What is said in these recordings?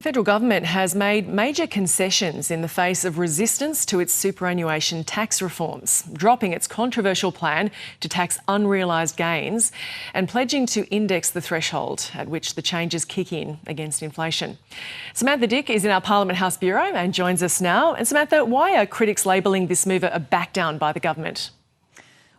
Federal government has made major concessions in the face of resistance to its superannuation tax reforms, dropping its controversial plan to tax unrealised gains and pledging to index the threshold at which the changes kick in against inflation. Samantha Dick is in our Parliament House Bureau and joins us now. And Samantha, why are critics labelling this move a backdown by the government?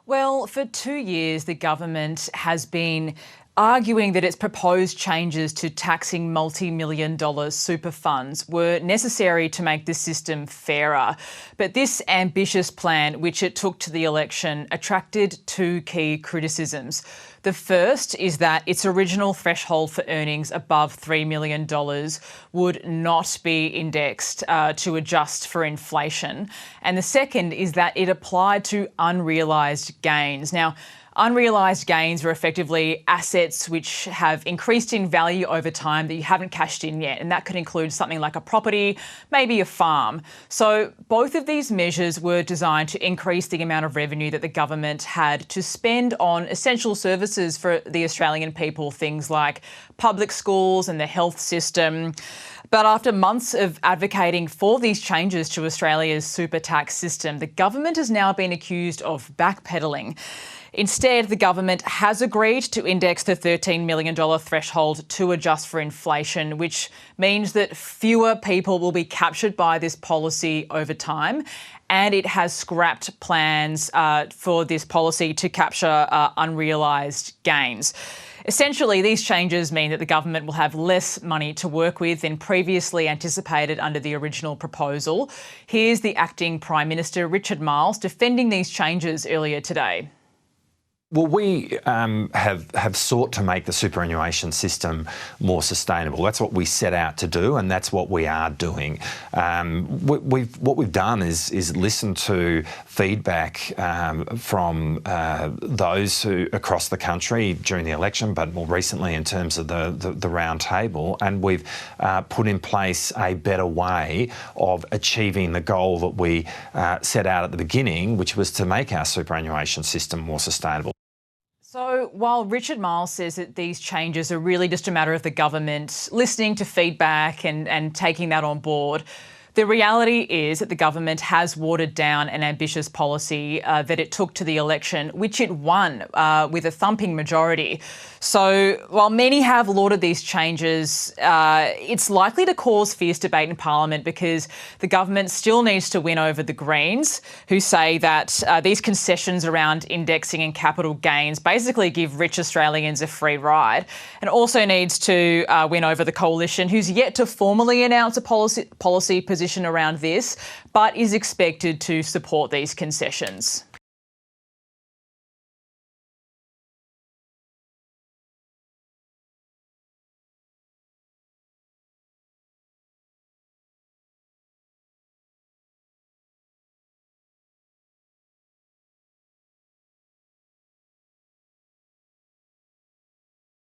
Well, for 2 years, the government has been arguing that its proposed changes to taxing multi-million-dollar super funds were necessary to make the system fairer. But this ambitious plan, which it took to the election, attracted two key criticisms. The first is that its original threshold for earnings above $3 million would not be indexed to adjust for inflation. And the second is that it applied to unrealised gains. Now, unrealised gains are effectively assets which have increased in value over time that you haven't cashed in yet, and that could include something like a property, maybe a farm. So both of these measures were designed to increase the amount of revenue that the government had to spend on essential services for the Australian people, things like public schools and the health system. But after months of advocating for these changes to Australia's super tax system, the government has now been accused of backpedalling. Instead, the government has agreed to index the $13 million threshold to adjust for inflation, which means that fewer people will be captured by this policy over time. And it has scrapped plans for this policy to capture unrealised gains. Essentially, these changes mean that the government will have less money to work with than previously anticipated under the original proposal. Here's the acting Prime Minister, Richard Marles, defending these changes earlier today. Well, we have sought to make the superannuation system more sustainable. That's what we set out to do, and that's what we are doing. What we've done is listen to feedback from those who across the country during the election, but more recently in terms of the round table, and we've put in place a better way of achieving the goal that we set out at the beginning, which was to make our superannuation system more sustainable. So while Richard Marles says that these changes are really just a matter of the government listening to feedback and taking that on board, the reality is that the government has watered down an ambitious policy that it took to the election, which it won with a thumping majority. So while many have lauded these changes, it's likely to cause fierce debate in Parliament because the government still needs to win over the Greens, who say that these concessions around indexing and capital gains basically give rich Australians a free ride, and also needs to win over the Coalition, who's yet to formally announce a policy position around this, but is expected to support these concessions.